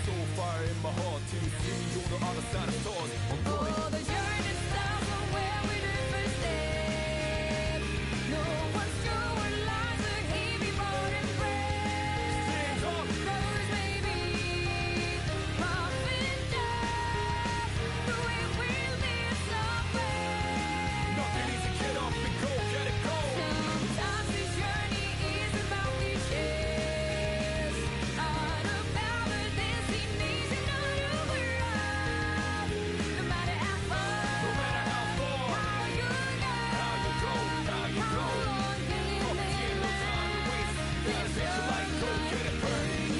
soul fire in my heart till you see me on the other side of stars. I'm going. Oh, the journey starts from where we did first step. No one's sure what lies ahead before and breath. Sing up. Brothers may be rough and tough, but we will live somewhere. Nothing easy, get up and go, get it go. Sometimes this journey is about cliches, not about the destination, not overall. No matter how far, No matter how far, how you go, how you go, how you how go. long can you Ain't no time to waste. Gotta set your light, go get it burning.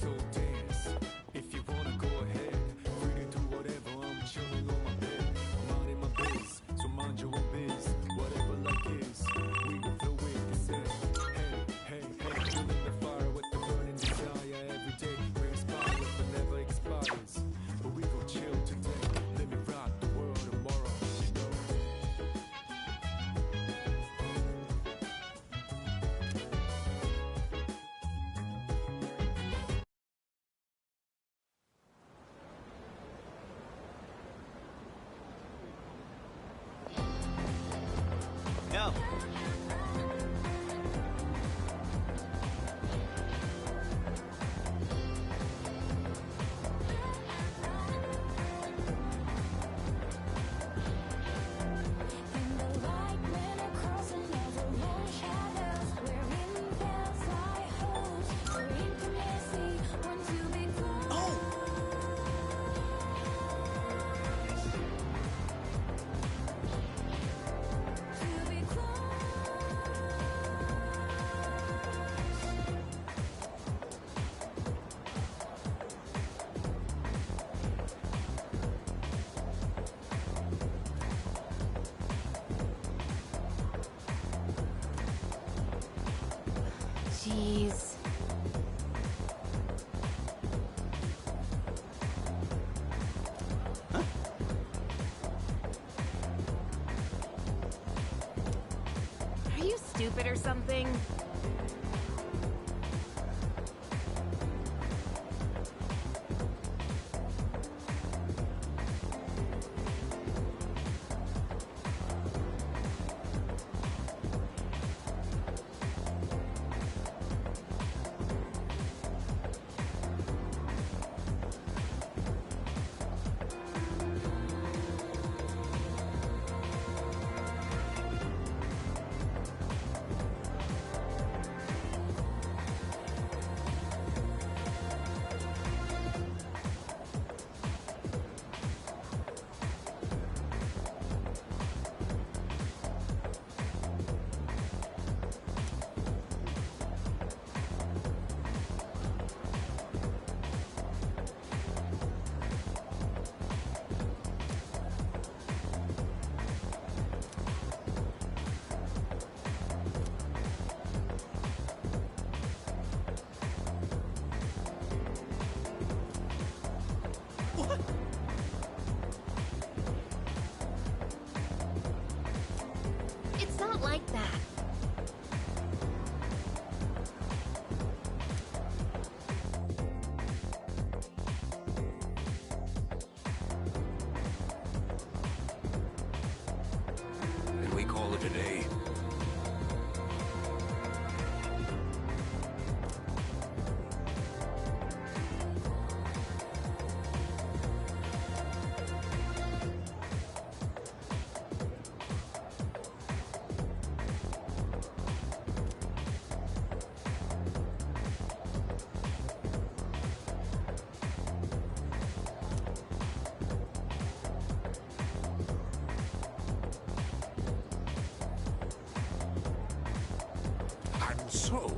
So dance, if you wanna go ahead. Free to do whatever, I'm chilling on my bed. Minding my biz, so mind your own biz. Whatever luck is, we will flow with the set. Hey, hey, hey, feeling the fire with the burning desire. Every day brings fire, but never expires. But we go chill today, let me rock the world tomorrow, you know. No. In the light, men are crossing over long shadows, wherein bells lie holes for intimacy. Want to be close. To be close. Jeez. Are you stupid or something? today. And so...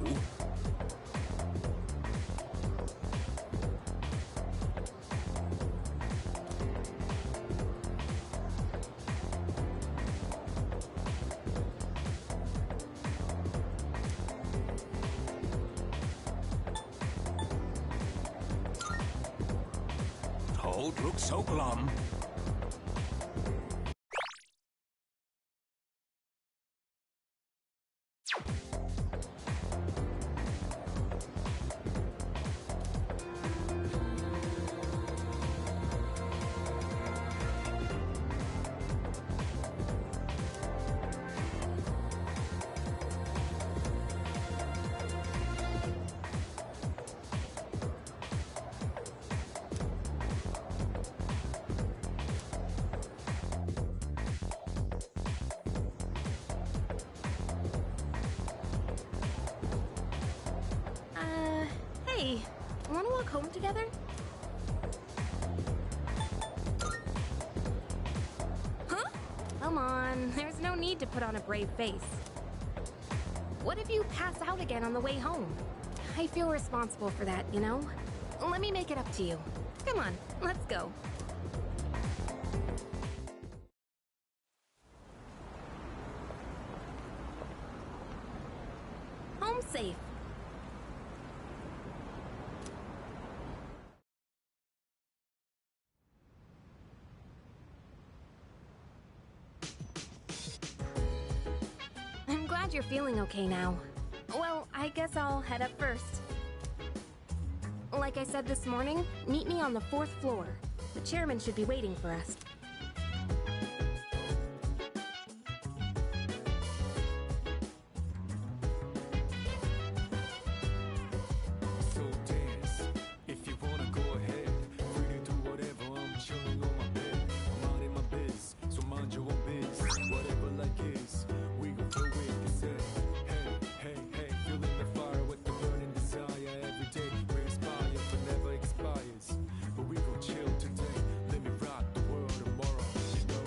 Don't look so glum. Hey, wanna walk home together? Huh? Come on, there's no need to put on a brave face. What if you pass out again on the way home? I feel responsible for that, you know? Let me make it up to you. Come on, let's go. Home safe. I'm glad you're feeling okay now. Well, I guess I'll head up first. Like I said this morning, meet me on the 4th floor. The chairman should be waiting for us. So dance, if you wanna go ahead. Free to do whatever, I'm chilling on my bed. I'm out in my biz, so mind your own biz. Whatever like is, we gon' throw it, they say. Hey, hey, hey, feeling the fire with the burning desire. Every day we inspire, but never expires. But we gon' chill today, let me rock the world tomorrow, you know?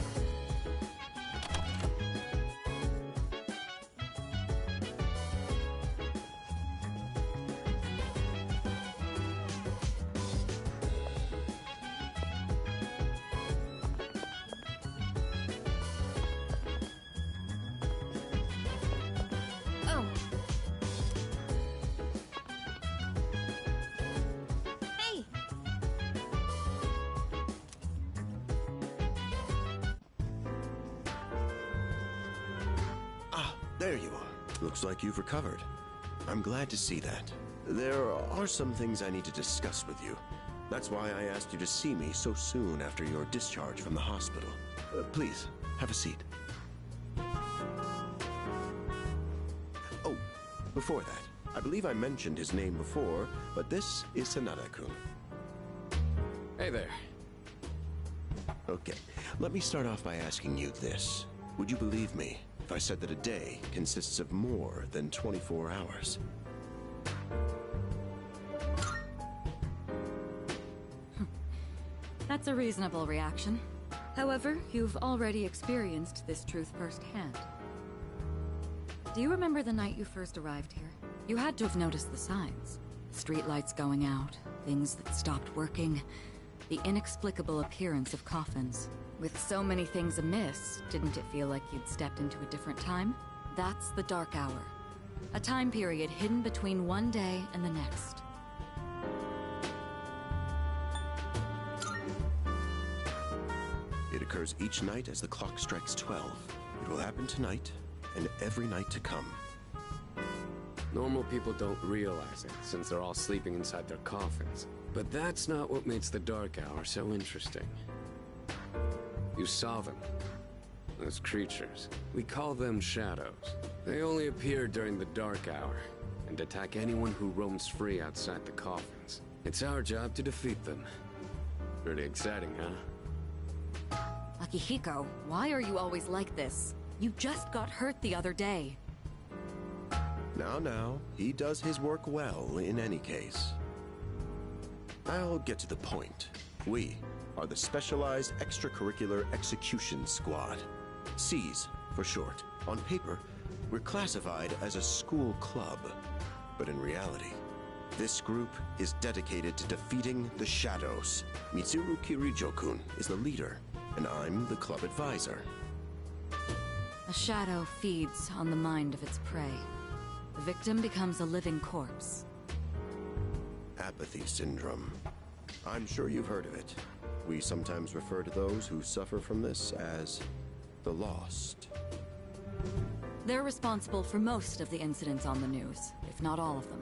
Oh. Hey! Ah, there you are. Looks like you've recovered. I'm glad to see that. There are some things I need to discuss with you. That's why I asked you to see me so soon after your discharge from the hospital. Please, have a seat. Oh, before that, I believe I mentioned his name before, but this is Sanada-kun. Hey there. Okay, let me start off by asking you this. Would you believe me if I said that a day consists of more than 24 hours? That's a reasonable reaction. However, you've already experienced this truth firsthand. Do you remember the night you first arrived here? You had to have noticed the signs. Streetlights going out, things that stopped working, the inexplicable appearance of coffins. With so many things amiss, didn't it feel like you'd stepped into a different time? That's the Dark Hour. A time period hidden between one day and the next. It occurs each night as the clock strikes 12. It will happen tonight and every night to come. Normal people don't realize it, since they're all sleeping inside their coffins. But that's not what makes the Dark Hour so interesting. You saw them. those creatures. We call them shadows. They only appear during the dark hour and attack anyone who roams free outside the coffins. It's our job to defeat them. Pretty exciting, huh? Akihiko, why are you always like this? You just got hurt the other day. Now, he does his work well in any case. I'll get to the point. We are the Specialized Extracurricular Execution Squad. SEAS, for short. On paper, we're classified as a school club. But in reality, this group is dedicated to defeating the Shadows. Mitsuru Kirijo-kun is the leader, and I'm the club advisor. A shadow feeds on the mind of its prey. The victim becomes a living corpse. Apathy syndrome. I'm sure you've heard of it. We sometimes refer to those who suffer from this as the lost. They're responsible for most of the incidents on the news, if not all of them.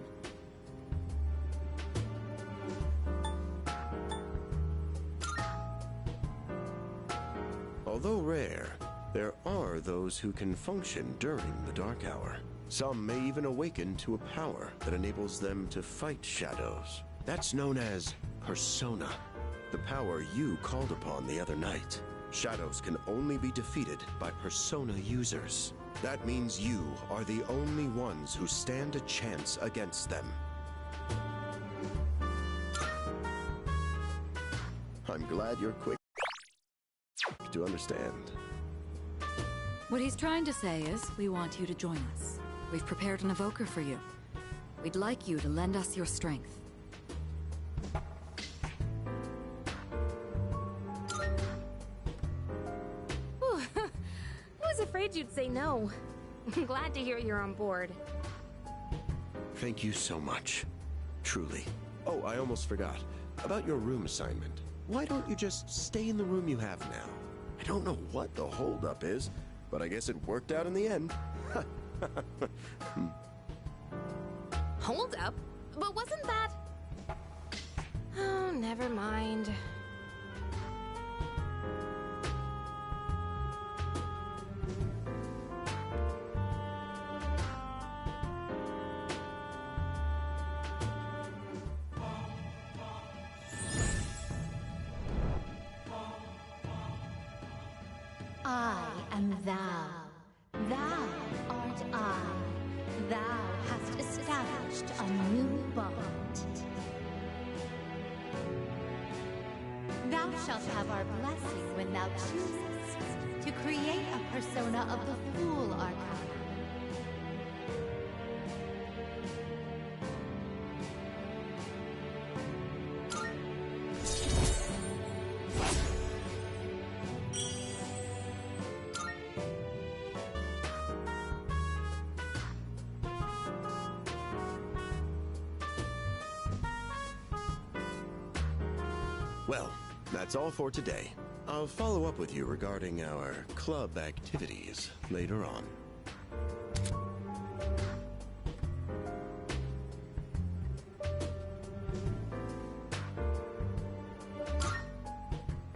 Although rare, there are those who can function during the dark hour. Some may even awaken to a power that enables them to fight shadows. That's known as persona, the power you called upon the other night. Shadows can only be defeated by persona users. That means you are the only ones who stand a chance against them. I'm glad you're quick to understand. What he's trying to say is, we want you to join us. We've prepared an evoker for you. We'd like you to lend us your strength. Whew. I was afraid you'd say no. I'm glad to hear you're on board. Thank you so much. Truly. Oh, I almost forgot. About your room assignment. Why don't you just stay in the room you have now? I don't know what the holdup is, but I guess it worked out in the end. Hold up? But wasn't that... Oh, never mind. I am thou. Thou art I. Thou hast established a new bond. Thou shalt have our blessing when thou choosest to create a persona of the Fool Arcana. Well, that's all for today. I'll follow up with you regarding our club activities later on.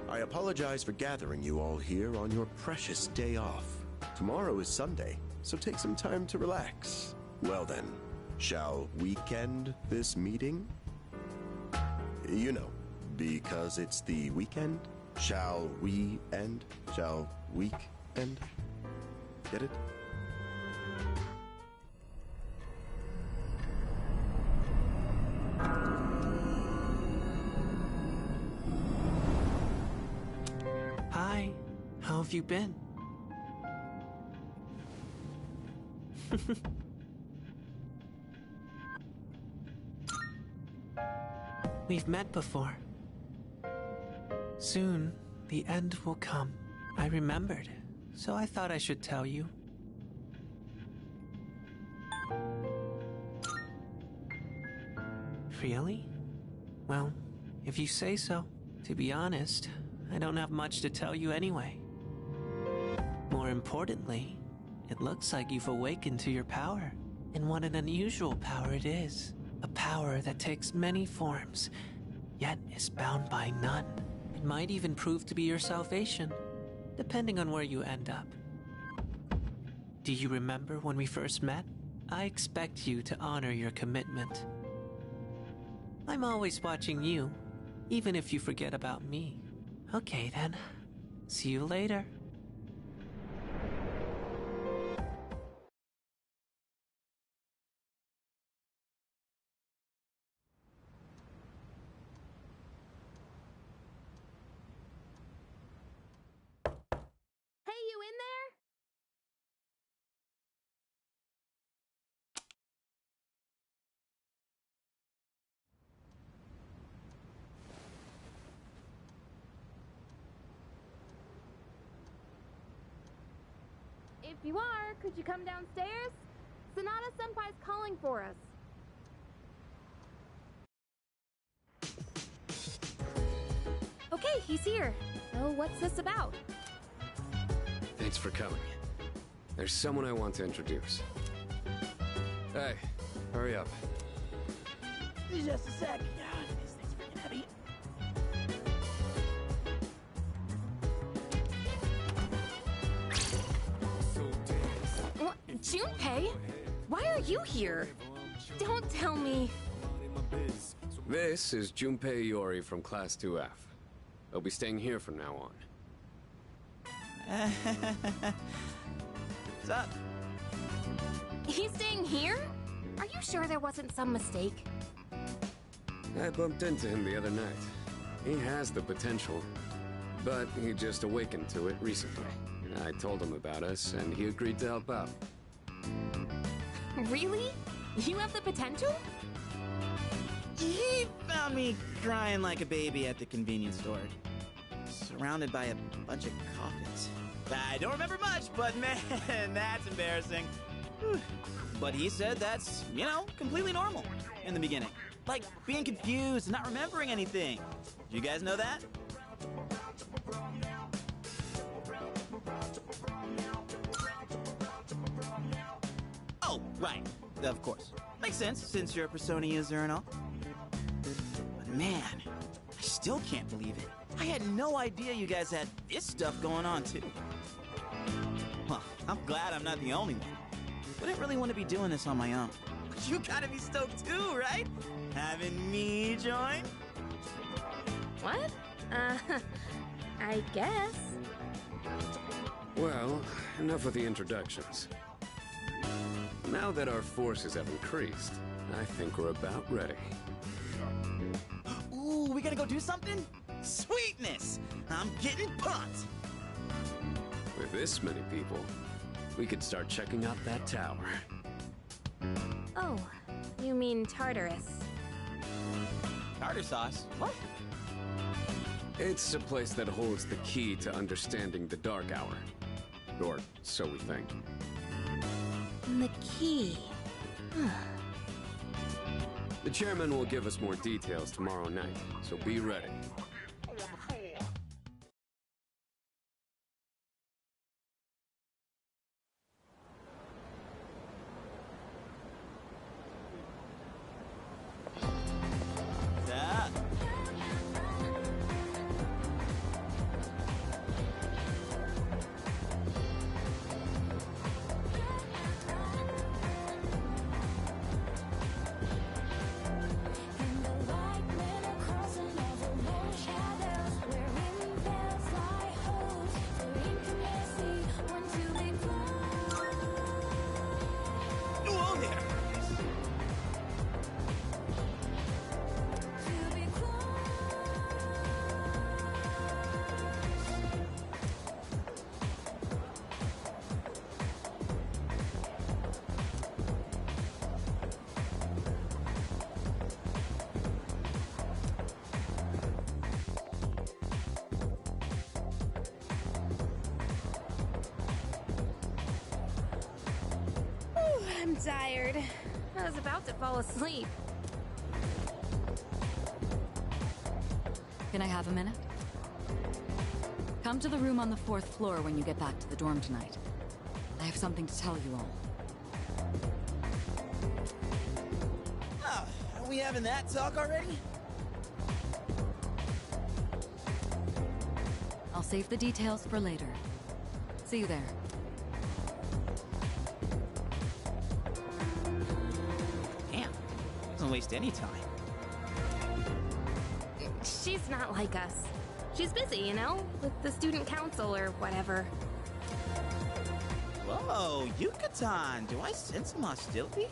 I apologize for gathering you all here on your precious day off. Tomorrow is Sunday, so take some time to relax. Well then, shall weekend this meeting? You know, because it's the weekend. Shall we end? Shall week end? Get it? Hi, how have you been? We've met before. Soon, the end will come. I remembered, so I thought I should tell you. Really? Well, if you say so. To be honest, I don't have much to tell you anyway. More importantly, it looks like you've awakened to your power. And what an unusual power it is. A power that takes many forms, yet is bound by none. It might even prove to be your salvation. depending on where you end up. Do you remember when we first met? I expect you to honor your commitment. I'm always watching you, even if you forget about me. Okay then. See you later. Hey, you in there? If you are, could you come downstairs? Sonata Senpai's calling for us. Okay, he's here. So what's this about? Thanks for coming. There's someone I want to introduce. Hey, hurry up. Just a sec. This thing's freaking heavy. What? Junpei? Why are you here? Don't tell me. This is Junpei Iori from Class 2F. He'll be staying here from now on. What's up? He's staying here? Are you sure there wasn't some mistake? I bumped into him the other night. He has the potential, but he just awakened to it recently. I told him about us, and he agreed to help out. Really? You have the potential? He found me crying like a baby at the convenience store, surrounded by a bunch of coffins. I don't remember much, but man, that's embarrassing. Whew. But he said that's, completely normal in the beginning. Like being confused and not remembering anything. Did you guys know that? Oh, right. Of course. Makes sense, since you're a Persona user and all. But man, I still can't believe it. I had no idea you guys had this stuff going on, too. Well, I'm glad I'm not the only one. Wouldn't really want to be doing this on my own. But you gotta be stoked too, right? Having me join? What? I guess. Well, enough with the introductions. Now that our forces have increased, I think we're about ready. Ooh, we gotta go do something? Sweetness! I'm getting pumped! With this many people, we could start checking out that tower. Oh, you mean Tartarus. Tartar sauce? What? It's a place that holds the key to understanding the Dark Hour. Or so we think. The key. The chairman will give us more details tomorrow night, so be ready. And the light went across another long shadows, wherein bells lie holes for intimacy. When to be close, Whoa there! to be close. Whew, I'm tired. I was about to fall asleep. Can I have a minute? Come to the room on the 4th floor when you get back to the dorm tonight. I have something to tell you all. Oh, are we having that talk already? I'll save the details for later. See you there. Damn. Doesn't waste any time. She's not like us. She's busy, you know, with the student council or whatever. Whoa, Yucatan! Do I sense some hostility?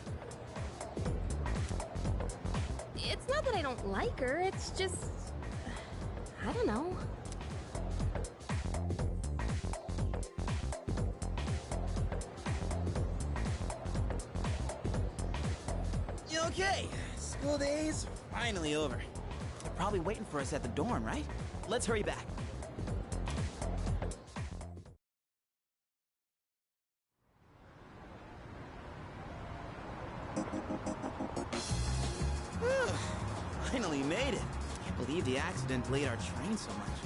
It's not that I don't like her, it's just... I don't know. Okay, school day's finally over. They're probably waiting for us at the dorm, right? Let's hurry back. Finally made it. Can't believe the accident delayed our train so much.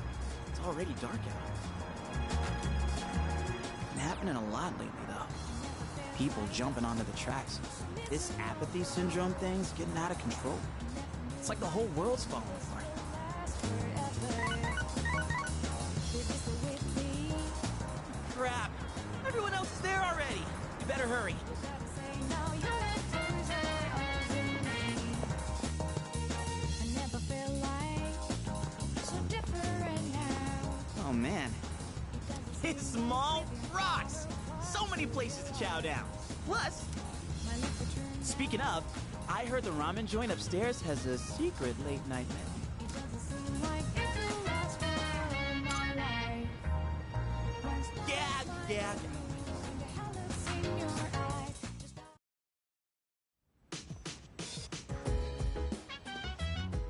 It's already dark out. Been happening a lot lately, though. People jumping onto the tracks. This apathy syndrome thing's getting out of control. It's like the whole world's falling apart. Crap! Everyone else is there already. You better hurry. Oh man, this mall rocks! So many places to chow down. Plus, speaking of, I heard the ramen joint upstairs has a secret late night menu. Yeah.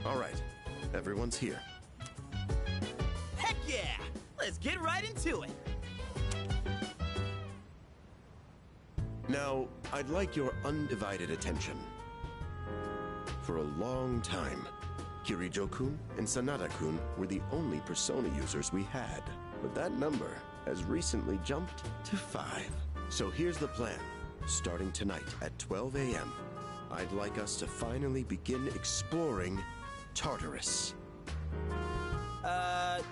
All right, everyone's here. Heck yeah! Let's get right into it. Now, I'd like your undivided attention. For a long time, Kirijo-kun and Sanada-kun were the only Persona users we had. But that number has recently jumped to 5. So here's the plan. Starting tonight at 12 a.m., I'd like us to finally begin exploring Tartarus.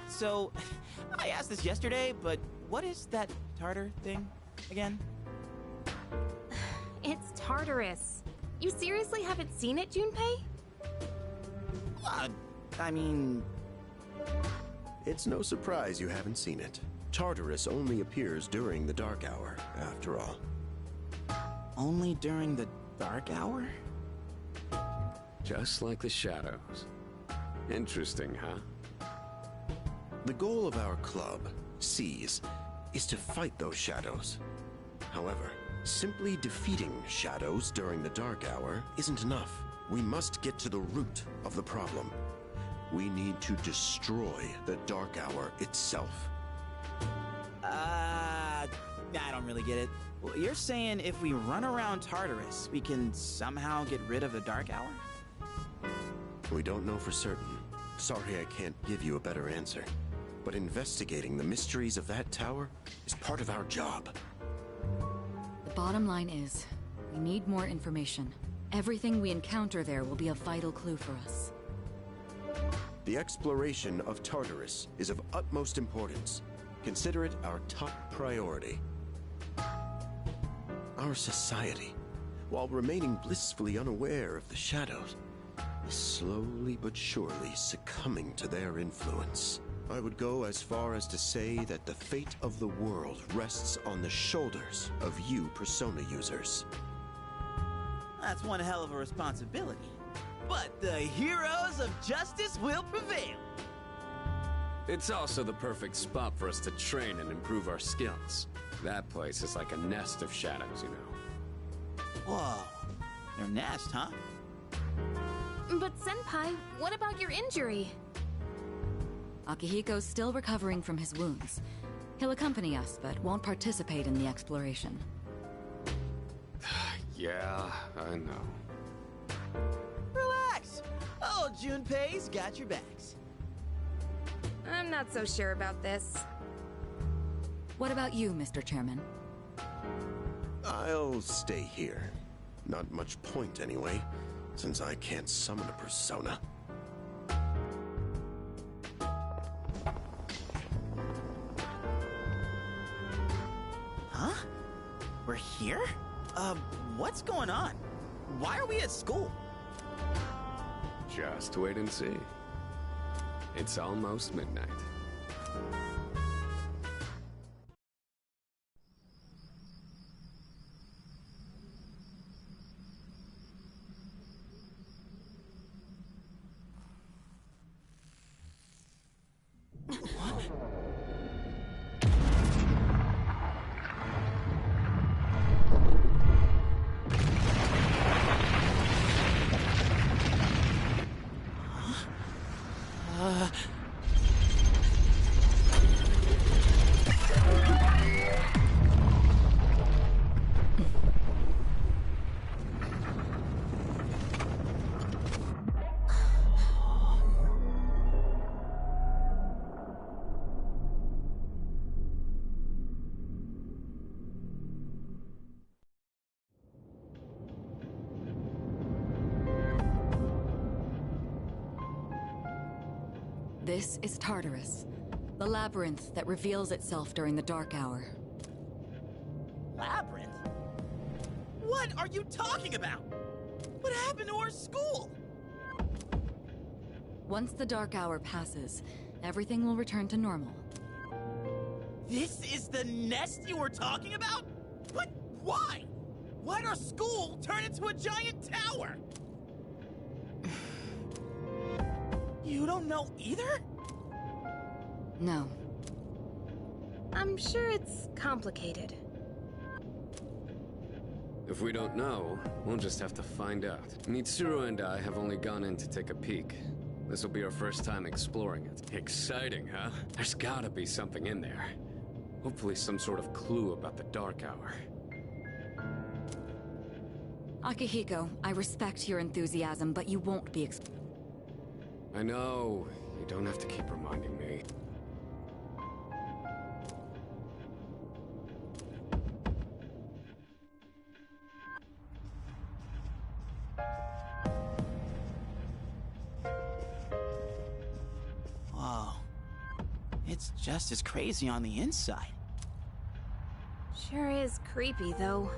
So, I asked this yesterday, but what is that tartar thing again? It's Tartarus. You seriously haven't seen it, Junpei? I mean... It's no surprise you haven't seen it. Tartarus only appears during the dark hour, after all. Only during the dark hour? Just like the shadows. Interesting, huh? The goal of our club, Seize, is to fight those shadows. However, simply defeating shadows during the dark hour isn't enough. We must get to the root of the problem. We need to destroy the dark hour itself. I don't really get it. Well, you're saying if we run around Tartarus, we can somehow get rid of the dark hour? We don't know for certain. Sorry I can't give you a better answer. But investigating the mysteries of that tower is part of our job. The bottom line is, we need more information. Everything we encounter there will be a vital clue for us. The exploration of Tartarus is of utmost importance. Consider it our top priority. Our society, while remaining blissfully unaware of the shadows, is slowly but surely succumbing to their influence. I would go as far as to say that the fate of the world rests on the shoulders of you Persona users. That's one hell of a responsibility. But the heroes of justice will prevail. It's also the perfect spot for us to train and improve our skills. That place is like a nest of shadows, you know. Whoa, their nest, huh? But Senpai, what about your injury? Akihiko's still recovering from his wounds. He'll accompany us, but won't participate in the exploration. Yeah, I know. Relax. Oh, Junpei's got your backs. I'm not so sure about this. What about you, Mr. Chairman? I'll stay here. Not much point anyway, since I can't summon a persona. We're here? What's going on? Why are we at school? Just wait and see. It's almost midnight. This is Tartarus, the labyrinth that reveals itself during the dark hour. Labyrinth? What are you talking about? What happened to our school? Once the dark hour passes, everything will return to normal. This is the nest you were talking about? But why? Why'd our school turn into a giant tower? You don't know either? No. I'm sure it's complicated. If we don't know, we'll just have to find out. Mitsuru and I have only gone in to take a peek. This will be our first time exploring it. Exciting, huh? There's gotta be something in there. Hopefully some sort of clue about the dark hour. Akihiko, I respect your enthusiasm, but you won't be I know. You don't have to keep reminding me. Whoa. It's just as crazy on the inside. Sure is creepy, though.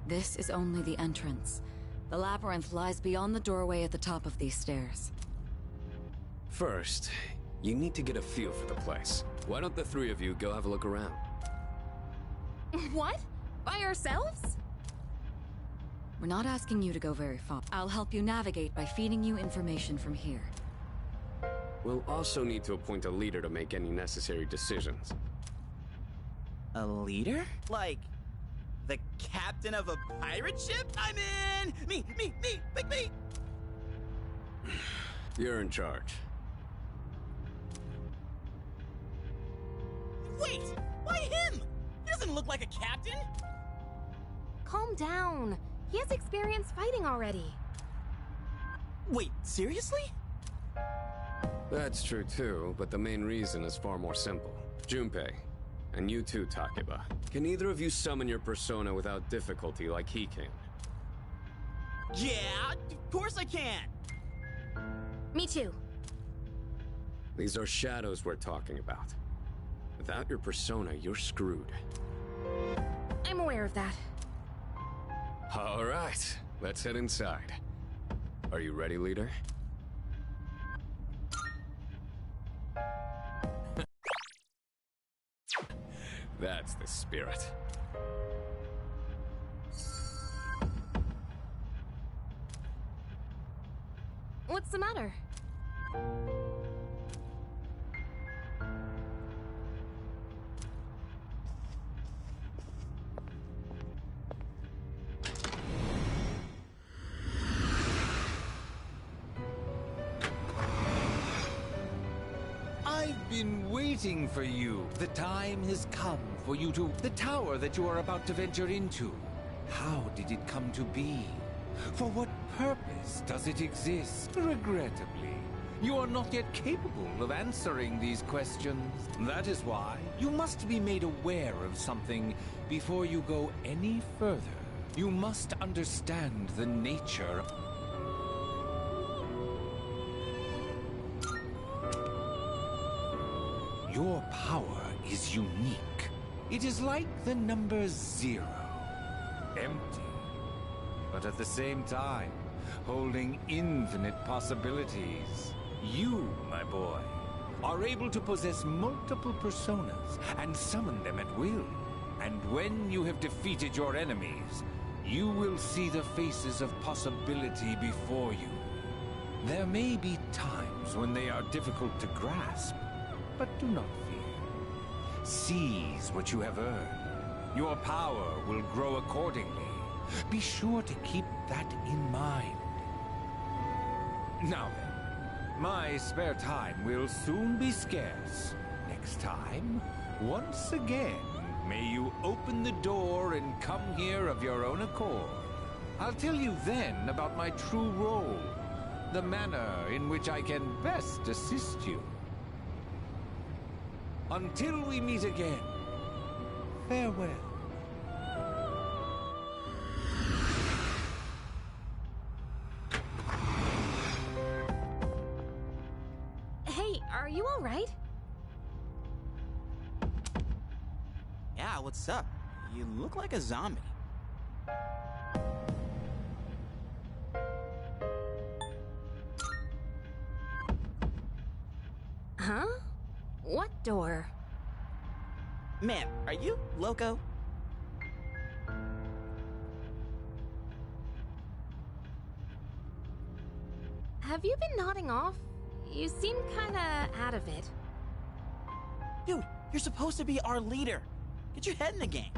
This is only the entrance. The labyrinth lies beyond the doorway at the top of these stairs. First, you need to get a feel for the place. Why don't the three of you go have a look around? What? By ourselves? We're not asking you to go very far. I'll help you navigate by feeding you information from here. We'll also need to appoint a leader to make any necessary decisions. A leader? Like, the captain of a pirate ship? I'm in! Pick me! You're in charge. Wait! Why him? He doesn't look like a captain! Calm down. He has experience fighting already. Wait, seriously? That's true too, but the main reason is far more simple. Junpei, and you too, Takeba. Can either of you summon your persona without difficulty like he can? Yeah, of course I can! Me too. These are shadows we're talking about. Without your persona, you're screwed. I'm aware of that. All right, let's head inside. Are you ready, leader? That's the spirit. What's the matter? I've been waiting for you. The time has come for you to... The tower that you are about to venture into. How did it come to be? For what purpose does it exist? Regrettably, you are not yet capable of answering these questions. That is why you must be made aware of something before you go any further. You must understand the nature. Your power is unique. It is like the number 0. Empty. But at the same time, holding infinite possibilities. You, my boy, are able to possess multiple personas and summon them at will. And when you have defeated your enemies, you will see the faces of possibility before you. There may be times when they are difficult to grasp, but do not fear. Seize what you have earned. Your power will grow accordingly. Be sure to keep that in mind. Now then, my spare time will soon be scarce. Next time, once again, may you open the door and come here of your own accord. I'll tell you then about my true role, the manner in which I can best assist you. Until we meet again, farewell. Hey, are you all right? Yeah, what's up? You look like a zombie. Huh? What door? Man, are you loco? Have you been nodding off? You seem kinda out of it. Dude, you're supposed to be our leader. Get your head in the game.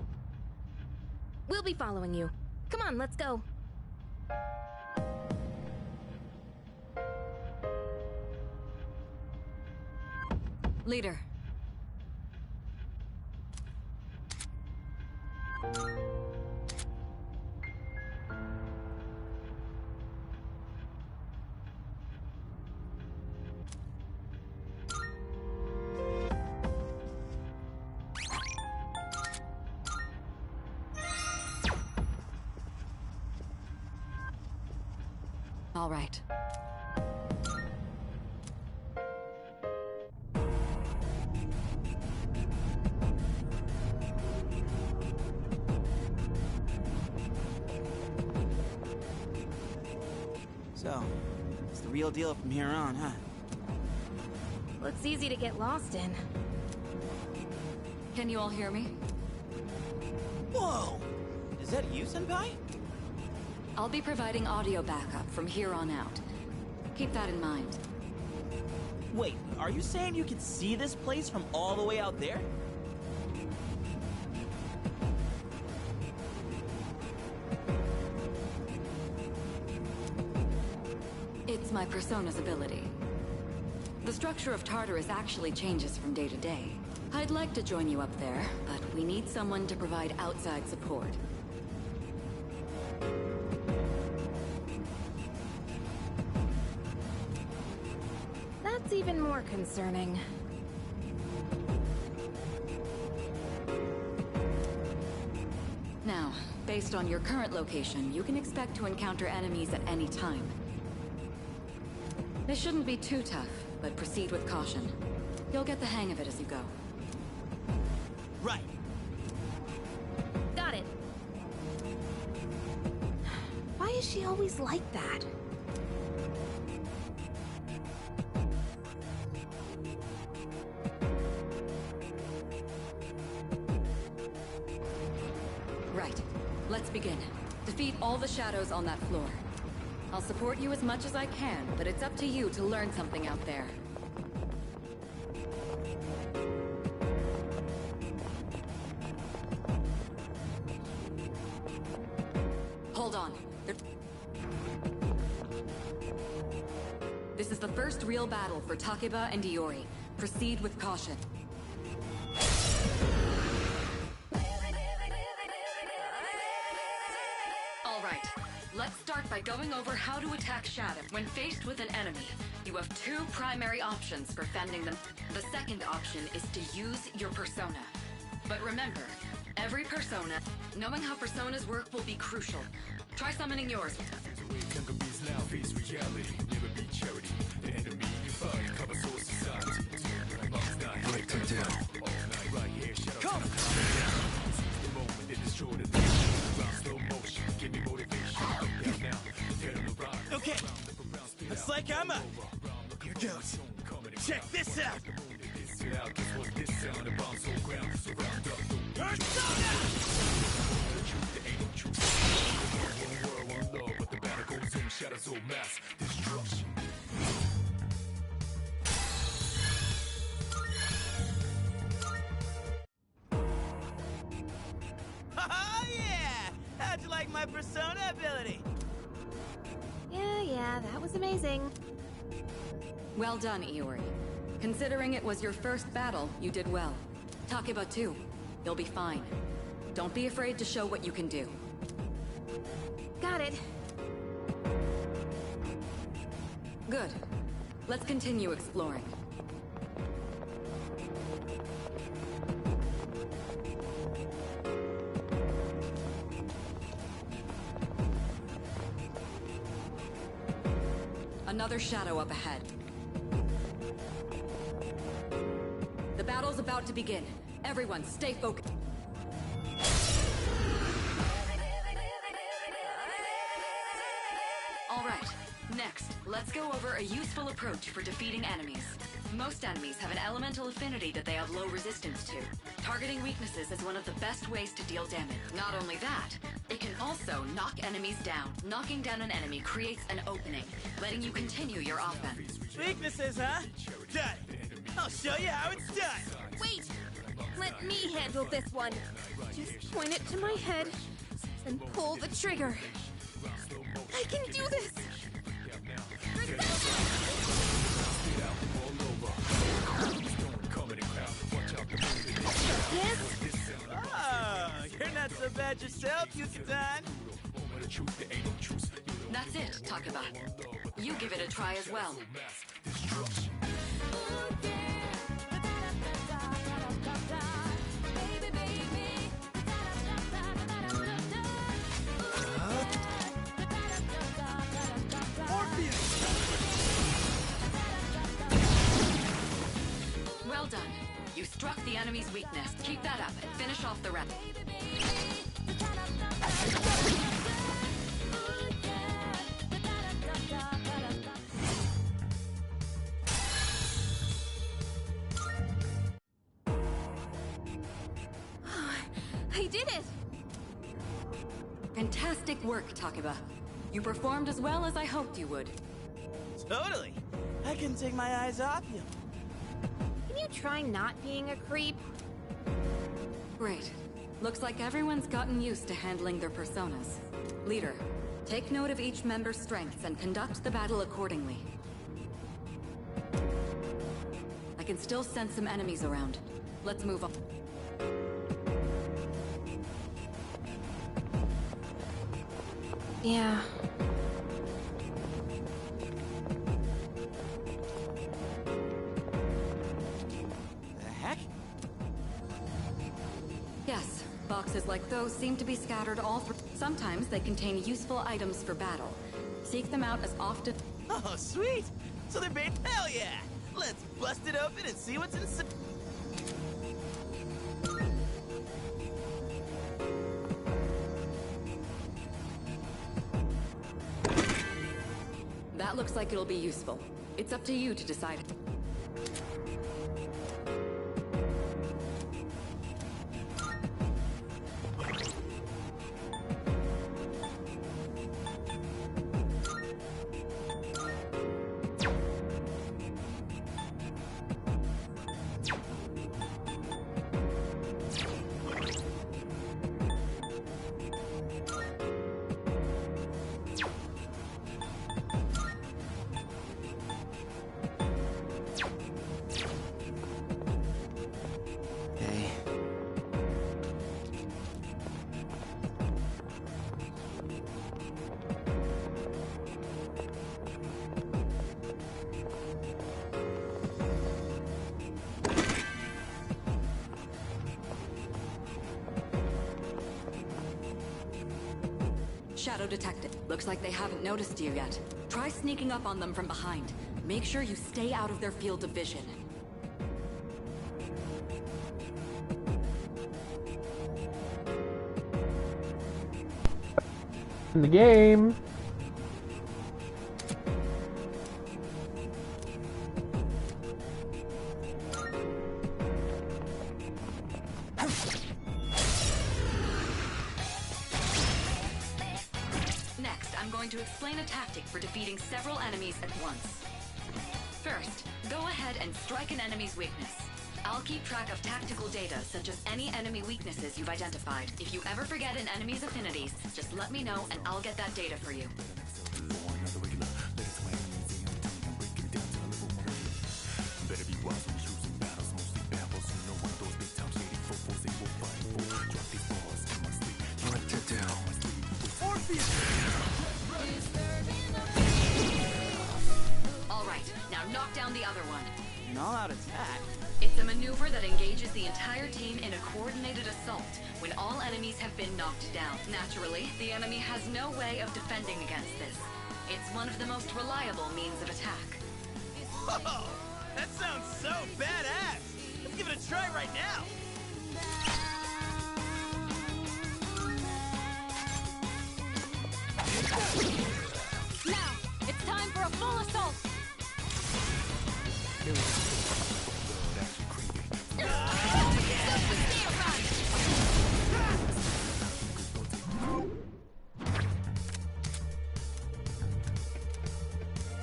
We'll be following you. Come on, let's go. Leader. All right. So, it's the real deal from here on, huh? Looks easy to get lost in. Can you all hear me? Whoa! Is that you, Senpai? I'll be providing audio backup from here on out. Keep that in mind. Wait, are you saying you can see this place from all the way out there? It's my persona's ability. The structure of Tartarus actually changes from day to day. I'd like to join you up there, but we need someone to provide outside support. That's even more concerning. Now, based on your current location, you can expect to encounter enemies at any time. They shouldn't be too tough, but proceed with caution. You'll get the hang of it as you go. Right. Got it. Why is she always like that? Right. Let's begin. Defeat all the shadows on that floor. I'll support you as much as I can, but it's up to you to learn something out there. Hold on. This is the first real battle for Takeba and Iori. Proceed with caution. All right. Let's start by going over how to attack Shadow. When faced with an enemy, you have two primary options for fending them. The second option is to use your persona. But remember, every persona, knowing how personas work will be crucial. Try summoning yours. Break them down. Come! like I'm up. Here goes. Check this out. Oh yeah! How'd you like my persona ability? Yeah, that was amazing. Well done, Iori. Considering it was your first battle, you did well. Takeba too. You'll be fine. Don't be afraid to show what you can do. Got it. Good. Let's continue exploring. Another shadow up ahead. The battle's about to begin. Everyone, stay focused. All right, next, let's go over a useful approach for defeating enemies. Most enemies have an elemental affinity that they have low resistance to. Targeting weaknesses is one of the best ways to deal damage. Not only that, it can also knock enemies down. Knocking down an enemy creates an opening, letting you continue your offense. Weaknesses, huh? Done. I'll show you how it's done. Wait! Let me handle this one. Just point it to my head and pull the trigger. I can do this! Yes? Oh, you're not so bad yourself, Yusutan. That's it, Takeba. You give it a try as well. Well done. You struck the enemy's weakness. Keep that up and finish off the rest. I did it! Fantastic work, Takeba. You performed as well as I hoped you would. Totally. I couldn't take my eyes off you. Can you try not being a creep? Great. Looks like everyone's gotten used to handling their personas. Leader, take note of each member's strengths and conduct the battle accordingly. I can still sense some enemies around. Let's move on. Yeah. The heck? Yes, boxes like those seem to be scattered all through. Sometimes they contain useful items for battle. Seek them out as often. Oh, sweet! So they're bait. Hell yeah! Let's bust it open and see what's inside. That looks like it'll be useful. It's up to you to decide. Hey. Shadow detected. Looks like they haven't noticed you yet. Try sneaking up on them from behind. Make sure you stay out of their field of vision. In the game. explain a tactic for defeating several enemies at once. First, go ahead and strike an enemy's weakness. I'll keep track of tactical data, such as any enemy weaknesses you've identified. If you ever forget an enemy's affinities, just let me know and I'll get that data for you. What to do? Alright, now knock down the other one. An all-out attack? It's a maneuver that engages the entire team in a coordinated assault when all enemies have been knocked down. Naturally, the enemy has no way of defending against this. It's one of the most reliable means of attack. Whoa! That sounds so badass! Let's give it a try right now! Now, it's time for a full assault.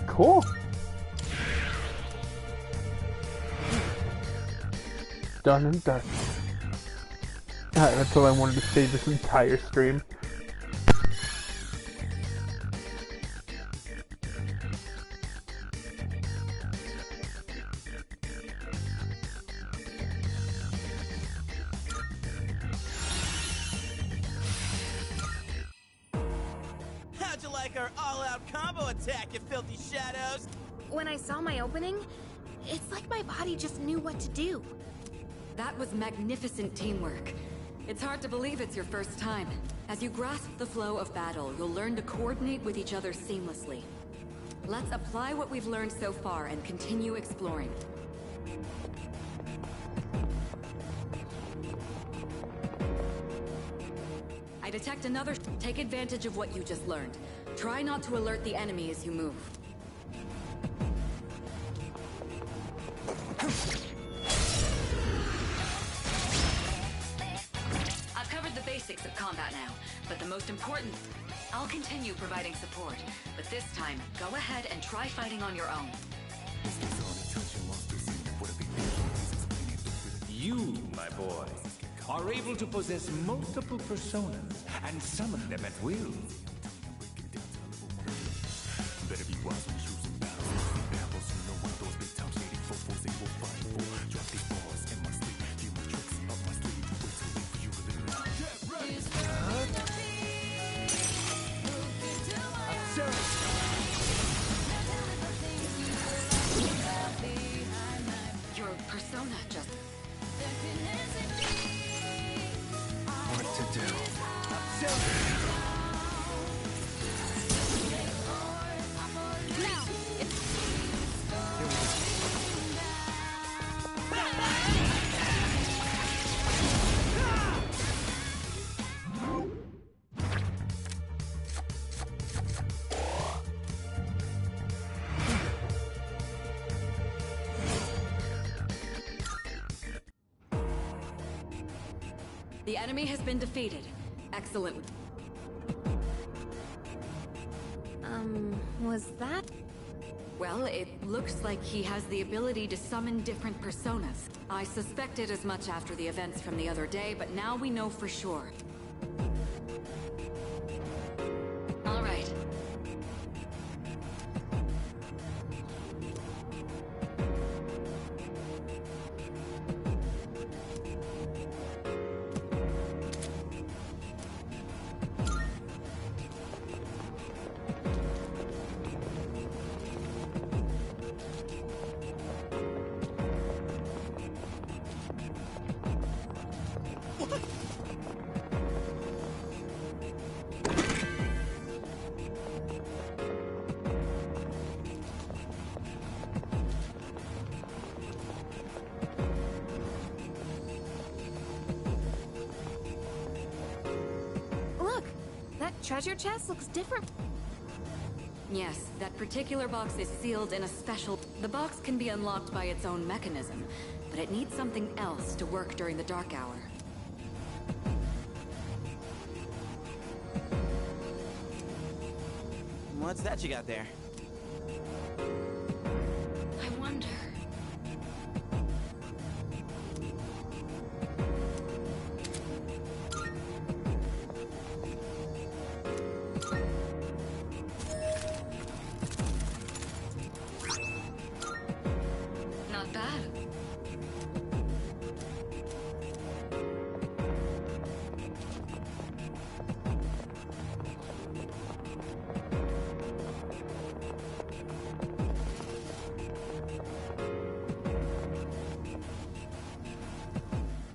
Cool. Done and done. Alright, that's all I wanted to say this entire stream. How'd you like our all-out combo attack, you filthy shadows? When I saw my opening, it's like my body just knew what to do. That was magnificent teamwork. It's hard to believe it's your first time. As you grasp the flow of battle, you'll learn to coordinate with each other seamlessly. Let's apply what we've learned so far and continue exploring. I detect another. Take advantage of what you just learned. Try not to alert the enemy as you move. I've covered the basics of combat now, but the most important... I'll continue providing support, but this time, go ahead and try fighting on your own. You, my boy, are able to possess multiple personas and summon them at will. Your persona just... What to do? The enemy has been defeated. Excellent. Was that? Well, it looks like he has the ability to summon different personas. I suspected as much after the events from the other day, but now we know for sure. All right. Look, that treasure chest looks different. Yes, that particular box is sealed in a special... The box can be unlocked by its own mechanism, but it needs something else to work during the dark hour. What's that you got there? I wonder. Not bad.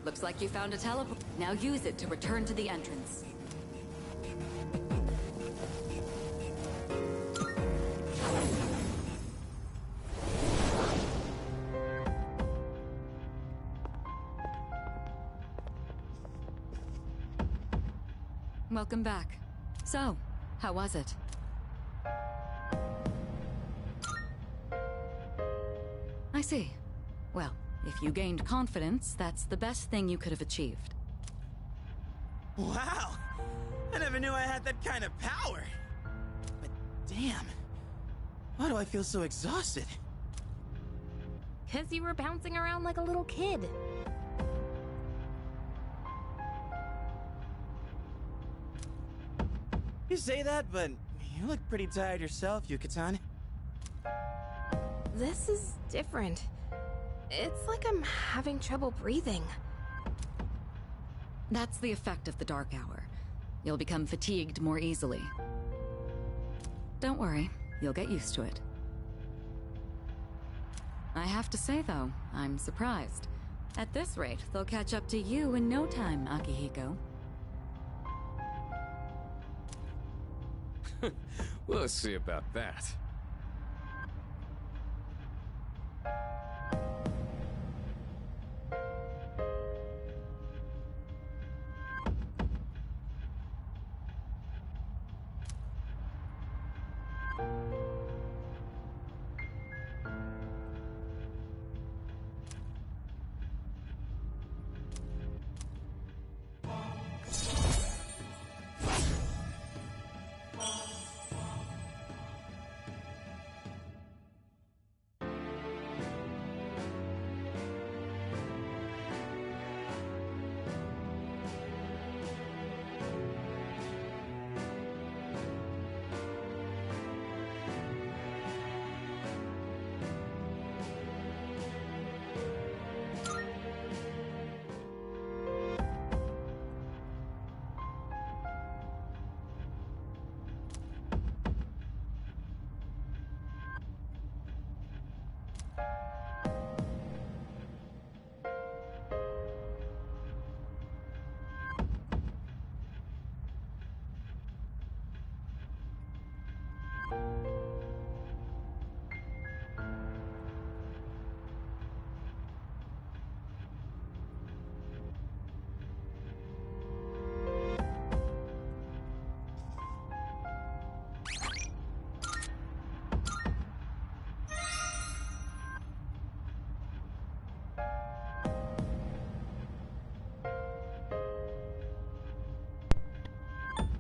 Looks like you found a teleport. Now use it to return to the entrance. Welcome back. So, how was it? I see. Well, if you gained confidence, that's the best thing you could have achieved. Wow! I never knew I had that kind of power! But damn, why do I feel so exhausted? 'Cause you were bouncing around like a little kid. You say that, but you look pretty tired yourself, Yuka-tan. This is different. It's like I'm having trouble breathing. That's the effect of the dark hour. You'll become fatigued more easily. Don't worry, you'll get used to it. I have to say, though, I'm surprised. At this rate, they'll catch up to you in no time, Akihiko. We'll see about that.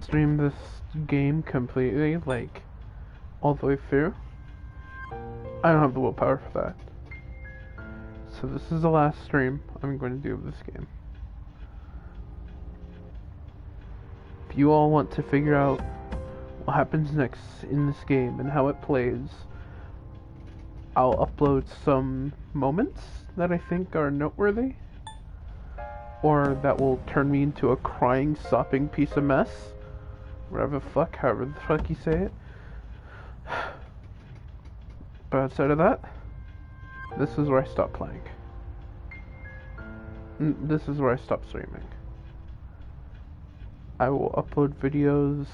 Stream this game completely, like, all the way through. I don't have the willpower for that. So this is the last stream I'm going to do of this game. If you all want to figure out what happens next in this game and how it plays, I'll upload some moments that I think are noteworthy, or that will turn me into a crying, sopping piece of mess. Whatever the fuck, however the fuck you say it. But outside of that, this is where I stop playing. This is where I stop streaming. I will upload videos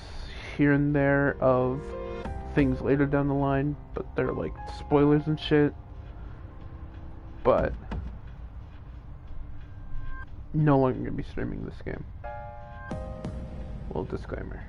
here and there of things later down the line, but they're like spoilers and shit. But no longer gonna be streaming this game. Little disclaimer.